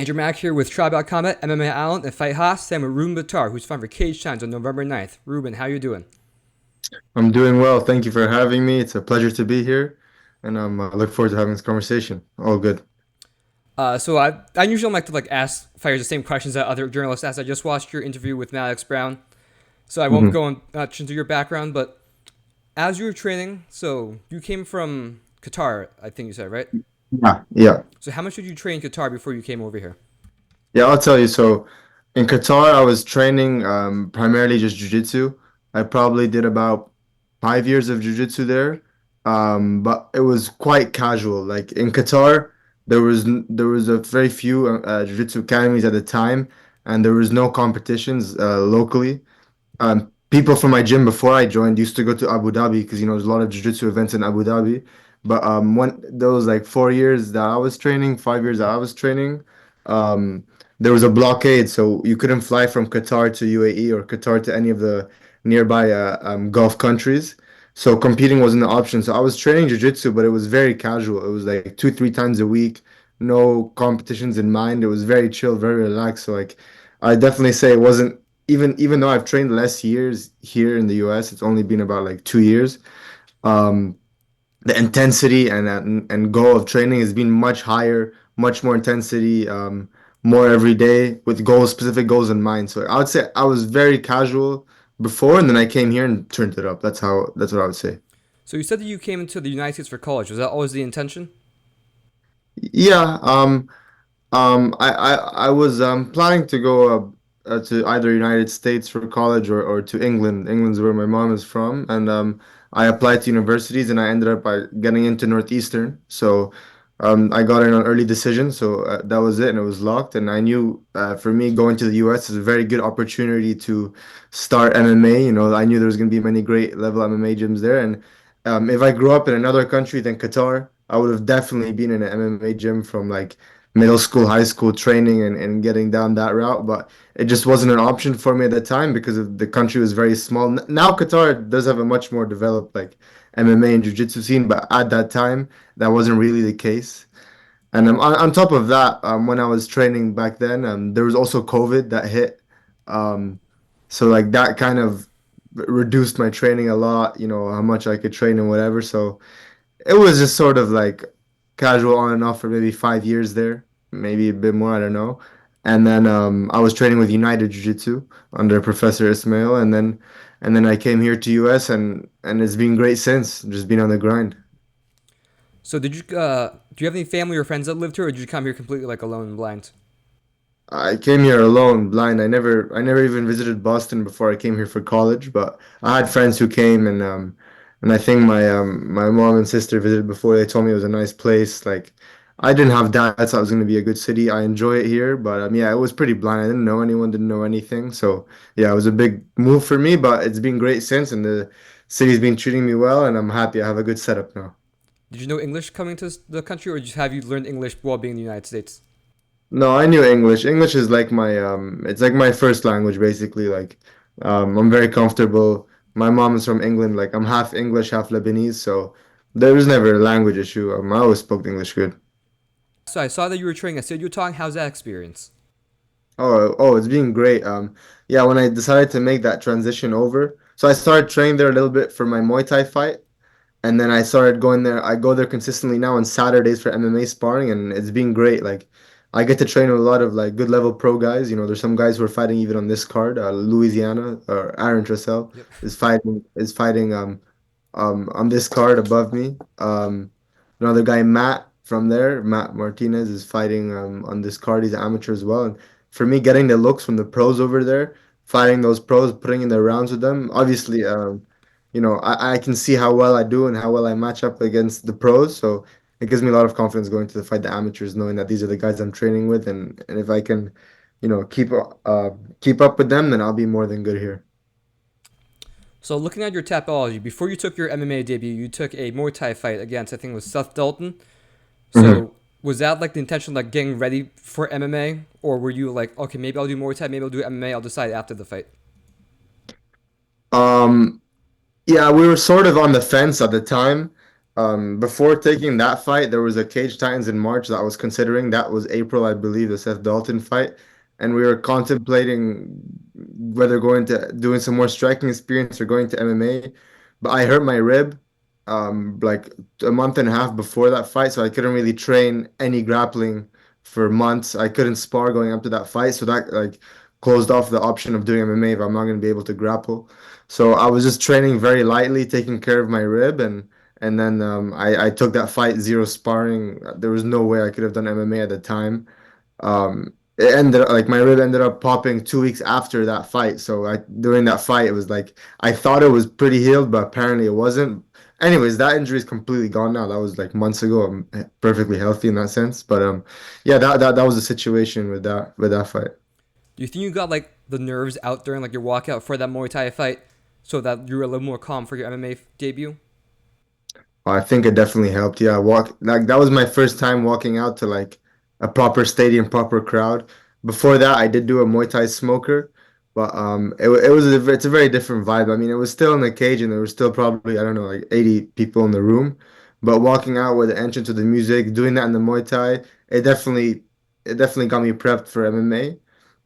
Andrew Mack here with Tribe.com, MMA Island, and Fight Haas. Sam with Ruben Bitar, who's fighting for Cage Times on November 9th. Ruben, how you doing? I'm doing well. Thank you for having me. It's a pleasure to be here, and I look forward to having this conversation. All good. So I usually like to ask fighters the same questions that other journalists ask. I just watched your interview with Maddox Brown, so I won't hmm go much into your background. But as you were training, so you came from Qatar, I think you said, right? Yeah, yeah, So how much did you train in Qatar before you came over here? yeah. I'll tell you. So, in Qatar, I was training primarily just jiu-jitsu. I probably did about 5 years of jiu-jitsu there, but it was quite casual. Like in Qatar, there was a very few jiu-jitsu academies at the time, and there was no competitions locally. People from my gym before I joined used to go to Abu Dhabi because there's a lot of jiu-jitsu events in Abu Dhabi. But when those like 4 years that I was training, 5 years that I was training, um, there was a blockade, so you couldn't fly from Qatar to UAE or Qatar to any of the nearby Gulf countries. So competing wasn't an option. So I was training jiu-jitsu, but it was very casual. It was like 2, 3 times a week, no competitions in mind. It was very chill, very relaxed. So like I definitely say it wasn't even though I've trained less years here in the US, it's only been about like 2 years. Um, the intensity and goal of training has been much higher, much more intensity, more every day with goals, specific goals in mind. So I would say I was very casual before, and then I came here and turned it up. That's what I would say. So you said that you came into the United States for college. Was that always the intention? Yeah. I was planning to go to either United States for college or to England. England's where my mom is from, and I applied to universities and I ended up by getting into Northeastern. So I got in on early decision, so that was it, and it was locked. And I knew for me going to the US is a very good opportunity to start MMA. I knew there was going to be many great level MMA gyms there, and if I grew up in another country than Qatar, I would have definitely been in an MMA gym from like middle school, high school training and getting down that route, but it just wasn't an option for me at the time because of the country was very small. Now Qatar does have a much more developed like MMA and jiu-jitsu scene, but at that time that wasn't really the case. And on top of that, when I was training back then, there was also COVID that hit. Um, so like that kind of reduced my training a lot, how much I could train and whatever. So it was just sort of like casual on and off for maybe 5 years there, maybe a bit more, I don't know. And then I was training with United Jiu-Jitsu under Professor Ismail, and then I came here to US and it's been great since, just been on the grind. So do you have any family or friends that lived here, or did you come here completely alone and blind? I came here alone, blind. I never even visited Boston before I came here for college, but I had friends who came and I think my mom and sister visited before. They told me it was a nice place. Like I didn't have doubts it was going to be a good city. I enjoy it here, but yeah, it was pretty blind. I didn't know anyone, didn't know anything. So yeah, it was a big move for me, but it's been great since, and the city's been treating me well, and I'm happy. I have a good setup now. Did you know English coming to the country, or just have you learned English while being in the United States? No, I knew English. English is like it's like my first language basically. Like I'm very comfortable. My mom is from England. Like I'm half English, half Lebanese, so there was never a language issue. I always spoke English good. So I saw that you were training at Studio Tong. How's that experience? Oh, it's been great. Yeah, when I decided to make that transition over, so I started training there a little bit for my Muay Thai fight. And then I started going there. I go there consistently now on Saturdays for MMA sparring, and it's been great. Like, I get to train with a lot of like good level pro guys. There's some guys who are fighting even on this card. Louisiana or Aaron Trussell Yep. is fighting on this card above me. Another guy, Matt from there, Matt Martinez, is fighting on this card. He's an amateur as well. And for me, getting the looks from the pros over there, fighting those pros, putting in the rounds with them, obviously, I can see how well I do and how well I match up against the pros. So it gives me a lot of confidence going to the fight the amateurs, knowing that these are the guys I'm training with, and if I can, keep up with them, then I'll be more than good here. So looking at your tapology, before you took your MMA debut, you took a Muay Thai fight against I think it was Seth Dalton. Mhm. So was that the intention, getting ready for MMA, or were you like, okay, maybe I'll do Muay Thai, maybe I'll do MMA, I'll decide after the fight? Um, Yeah, we were sort of on the fence at the time. Before taking that fight, there was a Cage Titans in March that I was considering. That was April, I believe, the Seth Dalton fight, and we were contemplating whether going to doing some more striking experience or going to MMA. But I hurt my rib, like a month and a half before that fight, so I couldn't really train any grappling for months. I couldn't spar going up to that fight, so that like closed off the option of doing MMA if I'm not going to be able to grapple. So I was just training very lightly, taking care of my rib, and then I took that fight zero sparring. There was no way I could have done MMA at the time. It ended up, like my rib ended up popping 2 weeks after that fight. So during that fight, it was like I thought it was pretty healed, but apparently it wasn't. Anyways, that injury is completely gone now. That was like months ago. I'm perfectly healthy in that sense. But yeah, that was the situation with that fight. Do you think you got like the nerves out during like your walkout for that Muay Thai fight, so that you were a little more calm for your MMA debut? I think it definitely helped. Yeah, walk like that was my first time walking out to like a proper stadium, proper crowd. Before that, I did do a Muay Thai smoker, but it's a very different vibe. I mean, it was still in the cage, and there was still probably I don't know like 80 people in the room. But walking out with the entrance to the music, doing that in the Muay Thai, it definitely got me prepped for MMA.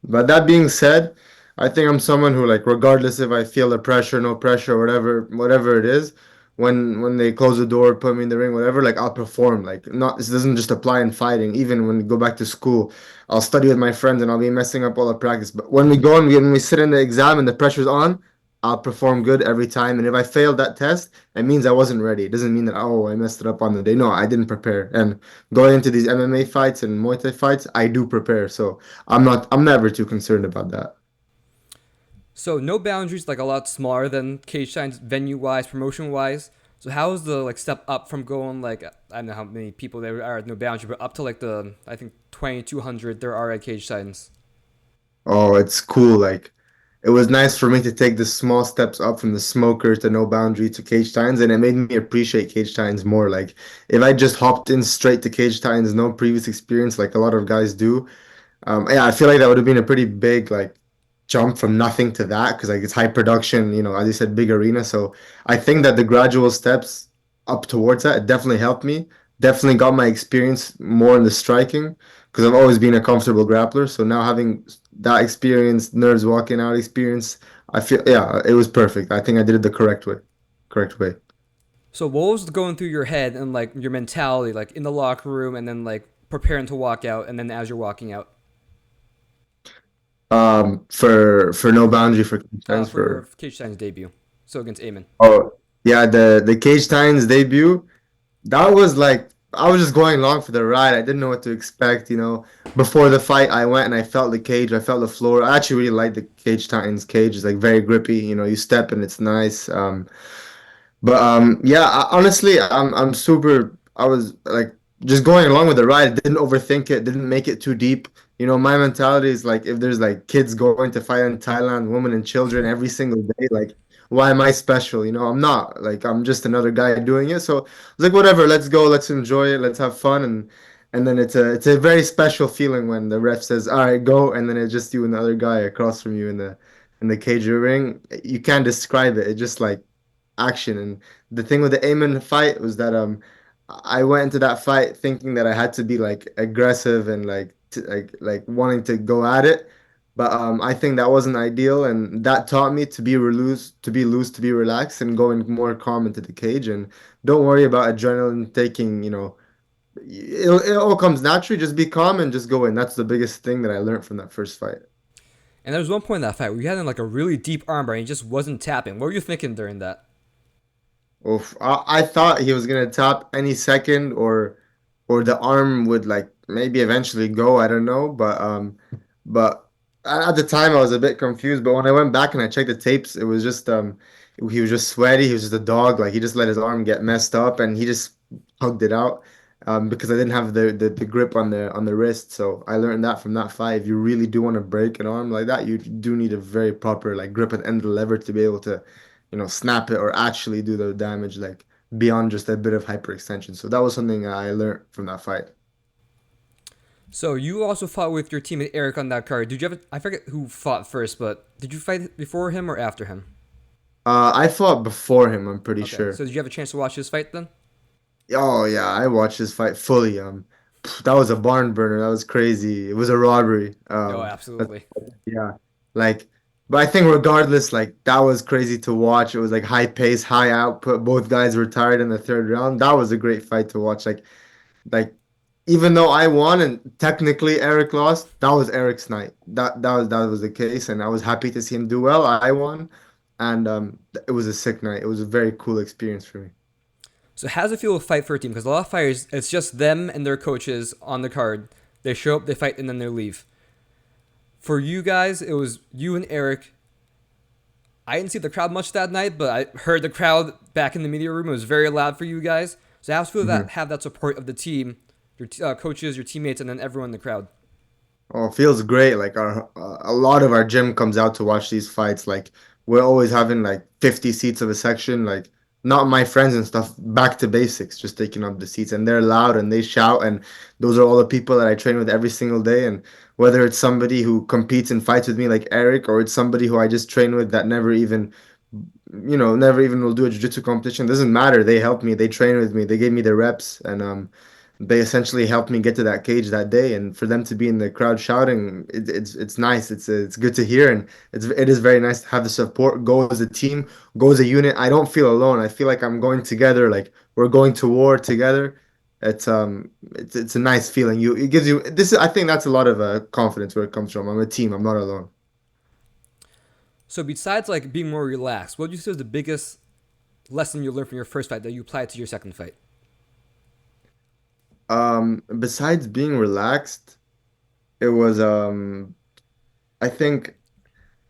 But that being said, I think I'm someone who like regardless if I feel the pressure, no pressure, whatever it is when they close the door, put me in the ring, whatever, like I'll perform. Like not this doesn't just apply in fighting. Even when we go back to school, I'll study with my friends and I'll be messing up all the practice. But when we go and when we sit in the exam and the pressure's on, I'll perform good every time. And if I failed that test, it means I wasn't ready. It doesn't mean that oh I messed it up on the day. No, I didn't prepare. And going into these MMA fights and Muay Thai fights, I do prepare. So I'm never too concerned about that. So no boundaries, like a lot smaller than Cage Times venue wise, promotion wise. So how is the like step up from going like I don't know how many people there are at no boundary, but up to like the I think 2,200 there are at Cage Titans. Oh, it's cool. Like it was nice for me to take the small steps up from the smoker to no boundary to cage tines, and it made me appreciate cage tines more. Like if I just hopped in straight to cage tines, no previous experience, like a lot of guys do, yeah, I feel like that would have been a pretty big like jump from nothing to that because like it's high production, as you said, big arena. So I think that the gradual steps up towards that it definitely helped me. Definitely got my experience more in the striking because I've always been a comfortable grappler. So now having that experience, nerves walking out experience, I feel yeah, it was perfect. I think I did it the correct way. Correct way. So what was going through your head and like your mentality, like in the locker room and then like preparing to walk out and then as you're walking out For no boundary for cage tines for your for Cage Titans debut? So against Eamon. oh yeah, the cage tines debut. That was like I was just going along for the ride. I didn't know what to expect. Before the fight, I went and I felt the cage. I felt the floor. I actually really like the Cage Titans cage. It's like very grippy. You step and it's nice. But yeah, honestly, I'm super. I was like just going along with the ride. Didn't overthink it. Didn't make it too deep. My mentality is like if there's like kids going to fight in Thailand, women and children every single day, like why am I special? I'm not. Like I'm just another guy doing it. So it's like whatever. Let's go. Let's enjoy it. Let's have fun. And then it's a very special feeling when the ref says, "All right, go," and then it's just you and the other guy across from you in the cage ring. You can't describe it. It's just like action. And the thing with the Amen fight was that I went into that fight thinking that I had to be like aggressive and like wanting to go at it. But I think that wasn't ideal, and that taught me to be loose, to be relaxed, and going more calm into the cage. And don't worry about adrenaline taking. It all comes naturally. Just be calm and just go in. That's the biggest thing that I learned from that first fight. And there was one point in that fight where you had him like a really deep armbar and he just wasn't tapping. What were you thinking during that? Oof. I thought he was gonna tap any second, or the arm would like maybe eventually go. I don't know, but at the time I was a bit confused. But when I went back and I checked the tapes, it was just he was just sweaty. He was just a dog. Like he just let his arm get messed up, and he just hugged it out. Because I didn't have the grip on the wrist. So I learned that from that fight. If you really do want to break an arm like that, you do need a very proper like grip at the end of the lever to be able to snap it or actually do the damage like beyond just a bit of hyperextension. So that was something I learned from that fight. So you also fought with your teammate Eric on that card. Did you I forget who fought first, but did you fight before him or after him? I fought before him, I'm pretty Okay. sure. So did you have a chance to watch his fight then? Oh yeah, I watched this fight fully. That was a barn burner. That was crazy. It was a robbery. Oh, That- absolutely. yeah, like, but I think regardless, like that was crazy to watch. It was like high pace, high output. Both guys were tired in the third round. That was a great fight to watch. Like even though I won and technically Eric lost, that was Eric's night. That was the case, and I was happy to see him do well. I won, and it was a sick night. It was a very cool experience for me. So how does it feel to fight for a team? Because a lot of fighters, it's just them and their coaches on the card. They show up, they fight, and then they leave. For you guys, it was you and Eric. I didn't see the crowd much that night, but I heard the crowd back in the media room. It was very loud for you guys. So how does it feel that have that support of the team, your coaches, your teammates, and then everyone in the crowd? Oh, it feels great. Like a lot of our gym comes out to watch these fights. Like we're always having like 50 seats of a section. Like not my friends and stuff. Back to basics, just taking up the seats, and they're loud and they shout. And those are all the people that I train with every single day. And whether it's somebody who competes and fights with me like Eric, or it's somebody who I just train with that never even will do a jiu-jitsu competition. Doesn't matter. They helped me. They trained with me. They gave me the reps, and they essentially helped me get to that cage that day. And for them to be in the crowd shouting, it's nice. It's good to hear, and it is very nice to have the support. Go as a team, go as a unit. I don't feel alone. I feel like I'm going together. Like we're going to war together. It's a nice feeling. It gives you this. I think that's a lot of confidence where it comes from. I'm a team. I'm not alone. So besides like being more relaxed, what would you say was the biggest lesson you learned from your first fight that you applied to your second fight? Besides being relaxed, it was I think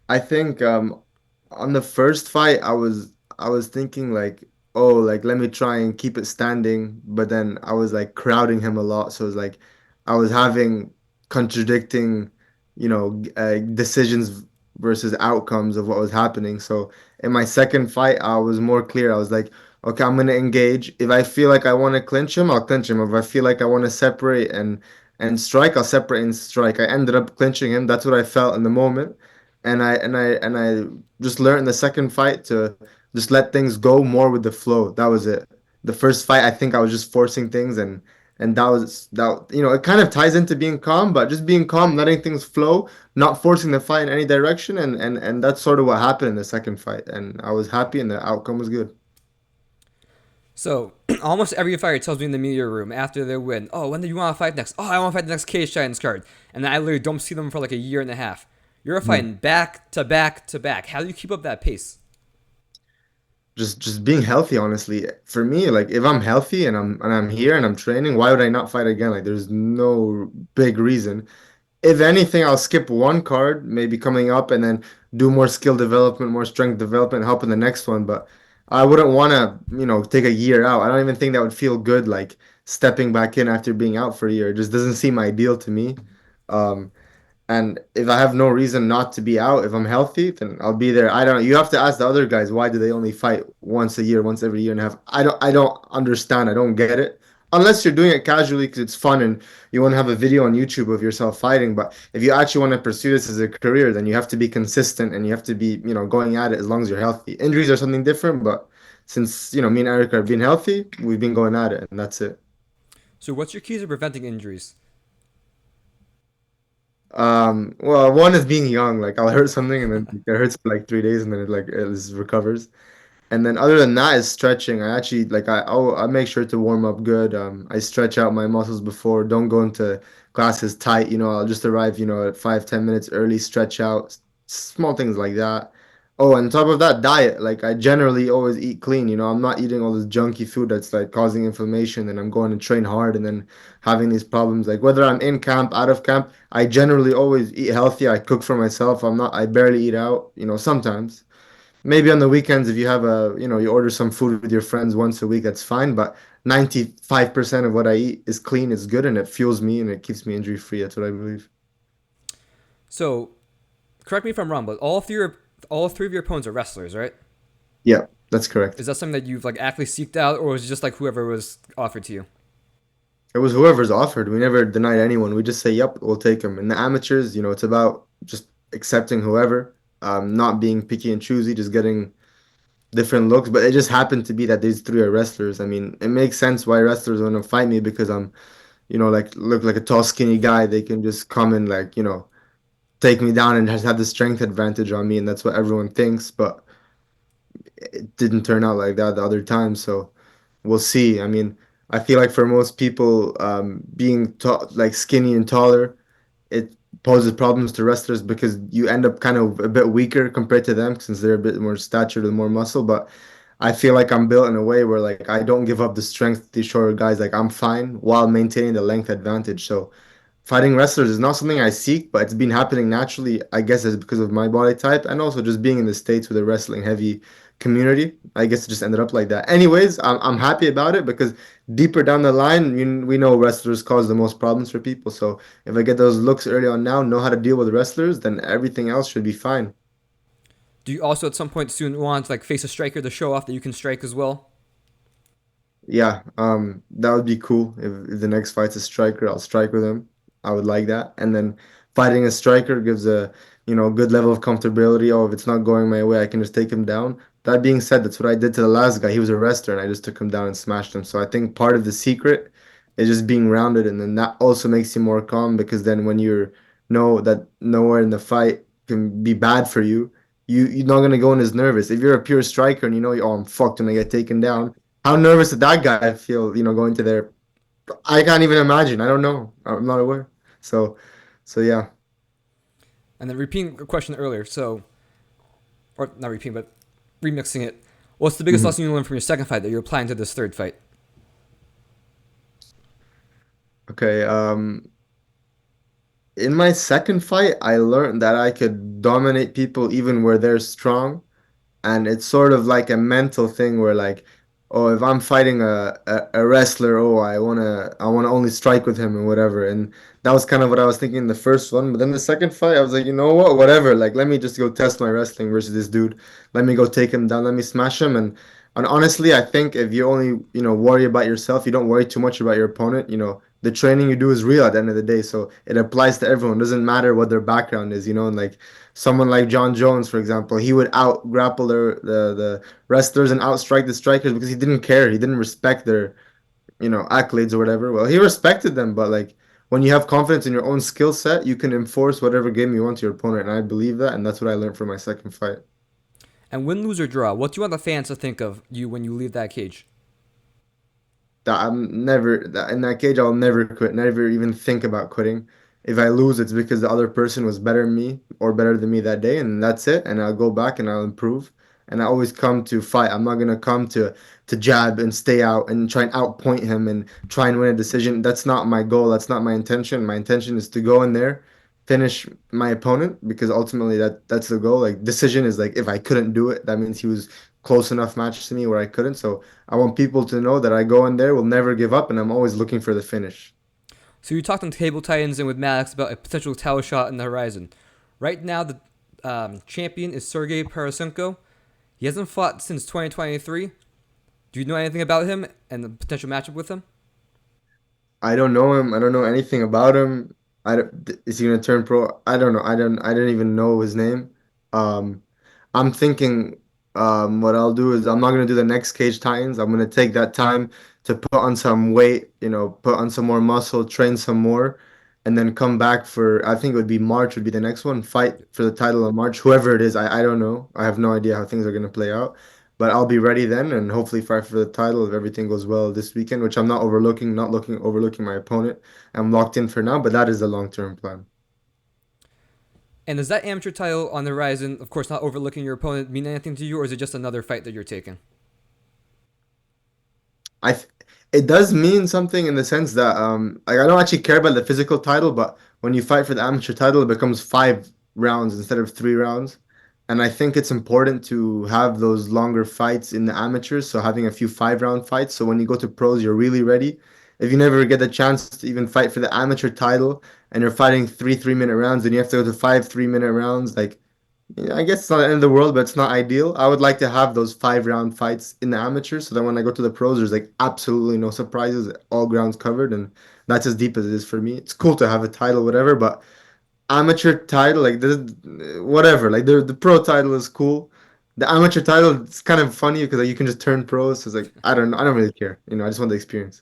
I think on the first fight I was thinking like, oh, like let me try and keep it standing, but then I was like crowding him a lot, so it was like I was having contradicting, decisions versus outcomes of what was happening. So in my second fight I was more clear. I was like, okay, I'm gonna engage. If I feel like I want to clinch him, I'll clinch him. If I feel like I want to separate and strike, I'll separate and strike. I ended up clinching him. That's what I felt in the moment, and I just learned in the second fight to just let things go more with the flow. That was it. The first fight, I think I was just forcing things, and that it kind of ties into being calm, but just being calm, letting things flow, not forcing the fight in any direction, and that's sort of what happened in the second fight, and I was happy, and the outcome was good. So almost every fighter tells me in the media room after they win, "Oh, when do you want to fight next? Oh, I want to fight the next Cage Giants card." And then I literally don't see them for like a year and a half. You're Mhm. fighting back to back to back. How do you keep up that pace? Just being healthy, honestly. For me, like if I'm healthy and I'm here and I'm training, why would I not fight again? Like there's no big reason. If anything, I'll skip one card, maybe coming up, and then do more skill development, more strength development, help in the next one. But I wouldn't want to, take a year out. I don't even think that would feel good, like stepping back in after being out for a year. It just doesn't seem ideal to me. Um, and if I have no reason not to be out, if I'm healthy, then I'll be there. I don't know. You have to ask the other guys why do they only fight once a year, once every year and a half. I don't understand. I don't get it. Unless you're doing it casually because it's fun and you want to have a video on YouTube of yourself fighting. But if you actually want to pursue this as a career, then you have to be consistent and you have to be, going at it as long as you're healthy. Injuries are something different, but since, me and Eric are being healthy, we've been going at it and that's it. So what's your keys to preventing injuries? Well, one is being young. Like I'll hurt something and then it hurts for like 3 days and then it just recovers. And then other than that is stretching. I actually like I make sure to warm up good. I stretch out my muscles before. Don't go into classes tight. I'll just arrive, at 5, 10 minutes early, stretch out, small things like that. Oh, and on top of that, diet. Like I generally always eat clean. I'm not eating all this junky food that's like causing inflammation, and I'm going to train hard and then having these problems. Like whether I'm in camp, out of camp, I generally always eat healthy. I cook for myself. I barely eat out. Sometimes. Maybe on the weekends, if you have you order some food with your friends once a week, that's fine. But 95% of what I eat is clean, it's good, and it fuels me and it keeps me injury free. That's what I believe. So correct me if I'm wrong, but all three of your opponents are wrestlers, right? Yeah, that's correct. Is that something that you've like actually seeked out, or was it just like whoever was offered to you? It was whoever's offered. We never denied anyone. We just say, yep, we'll take them. And the amateurs, it's about just accepting whoever, not being picky and choosy, different looks, but it just happened to be that these three are wrestlers. I mean, it makes sense why wrestlers want to fight me because I'm, like look like a tall, skinny guy. They can just come and like, take me down and just have the strength advantage on me, and that's what everyone thinks. But it didn't turn out like that the other time, so we'll see. I mean, I feel like for most people, being tall, like skinny and taller, it poses problems to wrestlers because you end up kind of a bit weaker compared to them since they're a bit more statured and more muscle. But I feel like I'm built in a way where like I don't give up the strength to these shorter guys. Like I'm fine while maintaining the length advantage. So fighting wrestlers is not something I seek, but it's been happening naturally. I guess it's because of my body type and also just being in the States with a wrestling heavy community. I guess it just ended up like that. Anyways, I'm happy about it because deeper down the line, we know wrestlers cause the most problems for people. So if I get those looks early on now, know how to deal with wrestlers, then everything else should be fine. Do you also at some point soon want to like face a striker to show off that you can strike as well? Yeah, that would be cool. If the next fight's a striker, I'll strike with him. I would like that. And then fighting a striker gives a, good level of comfortability. Oh, if it's not going my way, I can just take him down. That being said, that's what I did to the last guy. He was a wrestler, and I just took him down and smashed him. So I think part of the secret is just being rounded, and then that also makes you more calm because then when you know that nowhere in the fight can be bad for you, you're not gonna go in as nervous. If you're a pure striker and you know, oh, I'm fucked when I get taken down, how nervous did that guy feel, going to there? I can't even imagine. I don't know. I'm not aware. So, so yeah. And then repeating a question earlier, so or not repeating, but remixing it. What's the biggest Mhm. lesson you learned from your second fight that you're applying to this third fight? Okay. In my second fight, I learned that I could dominate people even where they're strong. And it's sort of like a mental thing where like, oh, if I'm fighting a wrestler, oh, I wanna only strike with him and whatever. And that was kind of what I was thinking in the first one. But then the second fight, I was like, you know what, whatever. Like, let me just go test my wrestling versus this dude. Let me go take him down. Let me smash him. And honestly, I think if you only worry about yourself, you don't worry too much about your opponent. The training you do is real at the end of the day. So it applies to everyone. It doesn't matter what their background is. And like someone like John Jones, for example, he would out grapple the wrestlers and outstrike the strikers because he didn't care. He didn't respect their, accolades or whatever. Well, he respected them, but like when you have confidence in your own skill set, you can enforce whatever game you want to your opponent. And I believe that, and that's what I learned from my second fight. And win, lose, or draw, what do you want the fans to think of you when you leave that cage? That I'm never that in that cage I'll never quit, never even think about quitting. If I lose, it's because the other person was better than me or better than me that day, and that's it. And I'll go back and I'll improve. And I always come to fight. I'm not gonna come to jab and stay out and try and outpoint him and try and win a decision. That's not my goal. That's not my intention. My intention is to go in there, finish my opponent because ultimately that's the goal. Like decision is like if I couldn't do it, that means he was close enough match to me where I couldn't. So I want people to know that I go in there, will never give up, and I'm always looking for the finish. So you talked on Table Titans and with Maddox about a potential title shot in the horizon. Right now, the champion is Sergey Parasenko. He hasn't fought since 2023. Do you know anything about him and the potential matchup with him? I don't know him. I don't know anything about him. Is he gonna turn pro? I don't know. I didn't even know his name. Um, I'm thinking what I'll do is I'm not gonna do the next Cage Titans. I'm gonna take that time to put on some weight, put on some more muscle, train some more, and then come back for I think it would be March would be the next one. Fight for the title in March, whoever it is. I don't know. I have no idea how things are gonna play out. But I'll be ready then and hopefully fight for the title if everything goes well this weekend, which I'm not overlooking, not looking overlooking my opponent. I'm locked in for now, but that is the long-term plan. And does that amateur title on the horizon, of course not overlooking your opponent, mean anything to you, or is it just another fight that you're taking? I th It does mean something in the sense that like I don't actually care about the physical title, but when you fight for the amateur title, it becomes 5 rounds instead of 3 rounds. And I think it's important to have those longer fights in the amateurs, so having a few 5 round fights. So when you go to pros, you're really ready. If you never get the chance to even fight for the amateur title and you're fighting 3 3-minute rounds, then you have to go to 5 3-minute rounds, like yeah, I guess it's not the end of the world, but it's not ideal. I would like to have those 5 round fights in the amateurs so that when I go to the pros, there's like absolutely no surprises, all grounds covered, and that's as deep as it is for me. It's cool to have a title, whatever, but amateur title, like this, whatever, like the pro title is cool. The amateur title, it's kind of funny because like, you can just turn pro. So it's like I don't really care. I just want the experience.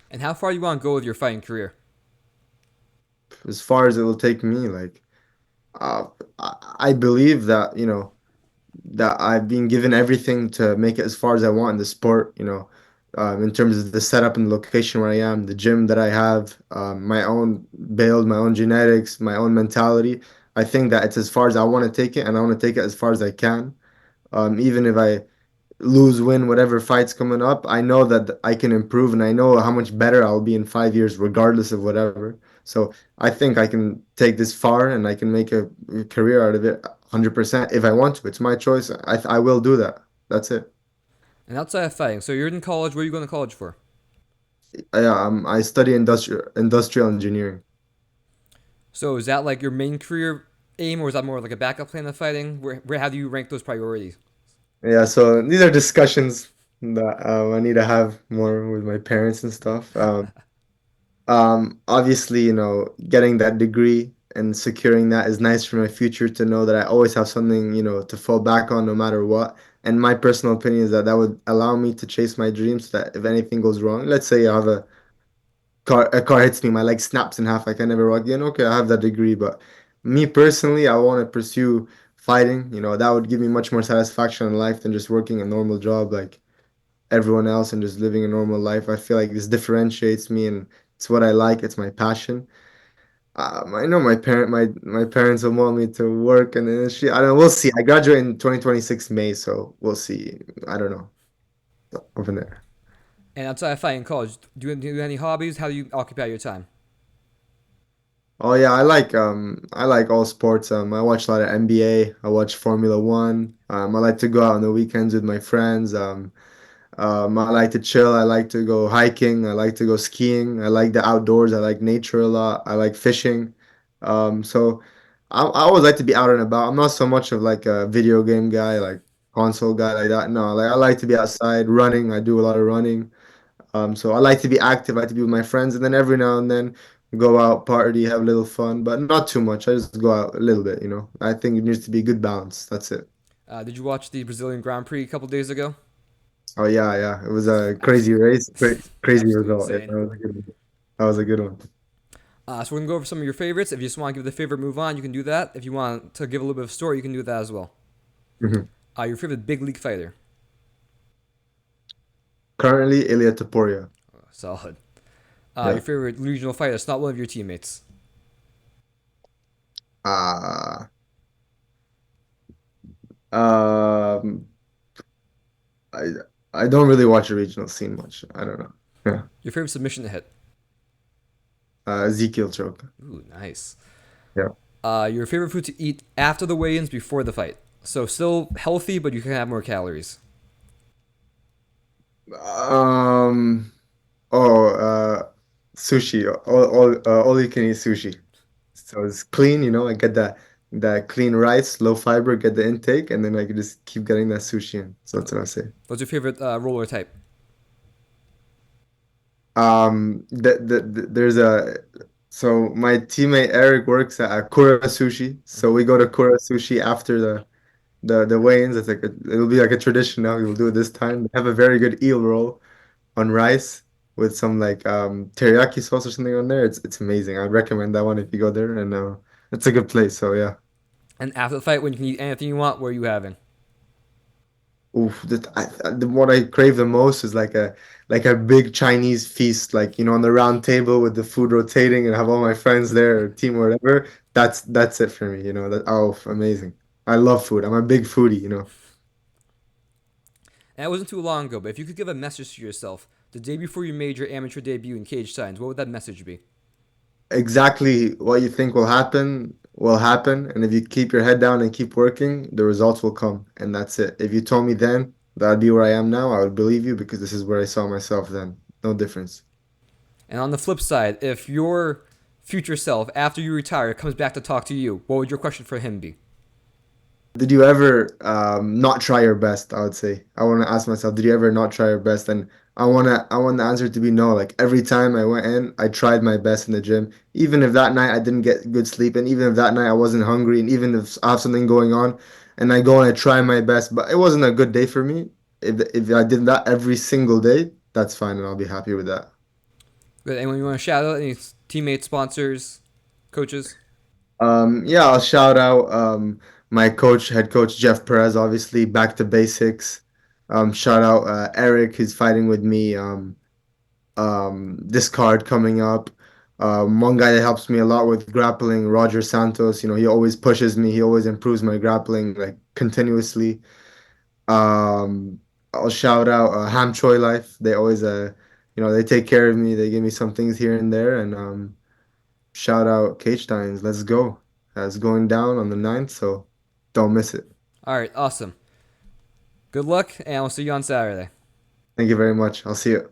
And how far you want to go with your fighting career? As far as it will take me, like uh, I believe that that I've been given everything to make it as far as I want in the sport. In terms of the setup and the location where I am, the gym that I have, my own build, my own genetics, my own mentality. I think that it's as far as I want to take it, and I want to take it as far as I can. Even if I lose, win, whatever fight's coming up, I know that I can improve and I know how much better I'll be in 5 years, regardless of whatever. So I think I can take this far and I can make a career out of it 100% if I want to. It's my choice. I will do that. That's it. And outside of fighting, so you're in college. What are you going to college for? I study industrial engineering. So is that like your main career aim, or is that more like a backup plan of fighting? Where how do you rank those priorities? Yeah, so these are discussions that I need to have more with my parents and stuff. Obviously, getting that degree and securing that is nice for my future to know that I always have something, to fall back on no matter what. And my personal opinion is that that would allow me to chase my dreams so that if anything goes wrong, let's say I have a car hits me, my leg snaps in half, I can never walk again. Okay, I have that degree, but me personally, I want to pursue fighting. That would give me much more satisfaction in life than just working a normal job like everyone else and just living a normal life. I feel like this differentiates me and it's what I like. It's my passion. I know my parents will want me to work in the industry. I don't know. We'll see. I graduate in 2026 May, so we'll see. I don't know. Over there. And outside of fighting in college, do you have any hobbies? How do you occupy your time? Oh yeah, I like all sports. I watch a lot of NBA. I watch Formula One. I like to go out on the weekends with my friends. I like to chill. I like to go hiking. I like to go skiing. I like the outdoors. I like nature a lot. I like fishing. So I always like to be out and about. I'm not so much of like a video game guy, like console guy like that. No, like I like to be outside running. I do a lot of running. So I like to be active. I like to be with my friends, and then every now and then go out, party, have a little fun, but not too much. I just go out a little bit. I think it needs to be a good balance. That's it. Did you watch the Brazilian Grand Prix a couple days ago? Oh yeah, yeah. It was a crazy Absolutely, race, crazy absolutely result. Yeah, insane. that was a good one. That was a good one. So we're gonna go over some of your favorites. If you just want to give the favorite move on, you can do that. If you want to give a little bit of story, you can do that as well. Mhm. Your favorite big league fighter? Currently, Ilya Taporia. Solid. Your Yeah. favorite regional fighter? It's not one of your teammates. Uh, um, I I don't really watch the regional scene much. I don't know. Yeah. Your favorite submission to hit? Ezekiel choke. Ooh, nice. Yeah. Your favorite food to eat after the weigh-ins, before the fight? So still healthy, but you can have more calories. Um. Oh, sushi. All you can eat sushi. So it's clean. I get that clean rice, low fiber. Get the intake, and then I can just keep getting that sushi in. So that's what I say. What's your favorite roller type? There's a so my teammate Eric works at Kura Sushi, so Hmm. we go to Kura Sushi after the weigh-ins. It'll be like a tradition now. We will do it this time. They have a very good eel roll on rice with some like teriyaki sauce or something on there. It's amazing. I'd recommend that one if you go there, and it's a good place. So yeah. And after the fight, when you can eat anything you want, what are you having? Oof, what I crave the most is like a big Chinese feast, like on the round table with the food rotating and have all my friends there, or team or whatever. That's it for me. Amazing. I love food. I'm a big foodie. And it wasn't too long ago, but if you could give a message to yourself the day before you made your amateur debut in Cage Signs, what would that message be? Exactly what you think will happen, and if you keep your head down and keep working, the results will come, and that's it. If you told me then that I'd be where I am now, I would believe you because this is where I saw myself then. No difference. And on the flip side, if your future self, after you retire, comes back to talk to you, what would your question for him be? Did you ever not try your best? I would say. I want to ask myself, did you ever not try your best? And I want the answer to be no. Like every time I went in, I tried my best in the gym. Even if that night I didn't get good sleep, and even if that night I wasn't hungry, and even if I have something going on, and I go and I try my best, but it wasn't a good day for me. If I did that every single day, that's fine, and I'll be happy with that. Good. Anyone you want to shout out? Any teammates, sponsors, coaches? Yeah, I'll shout out my coach, head coach Jeff Perez, obviously back to basics. Shout out Eric, who's fighting with me. This card coming up. One guy that helps me a lot with grappling, Roger Santos. You know, he always pushes me. He always improves my grappling like continuously. Um, I'll shout out Ham Choi Life. They always they take care of me. They give me some things here and there, and shout out Cage Tines. Let's go. It's going down on the 9th, so don't miss it. All right, awesome. Good luck, and I'll see you on Saturday. Thank you very much. I'll see you.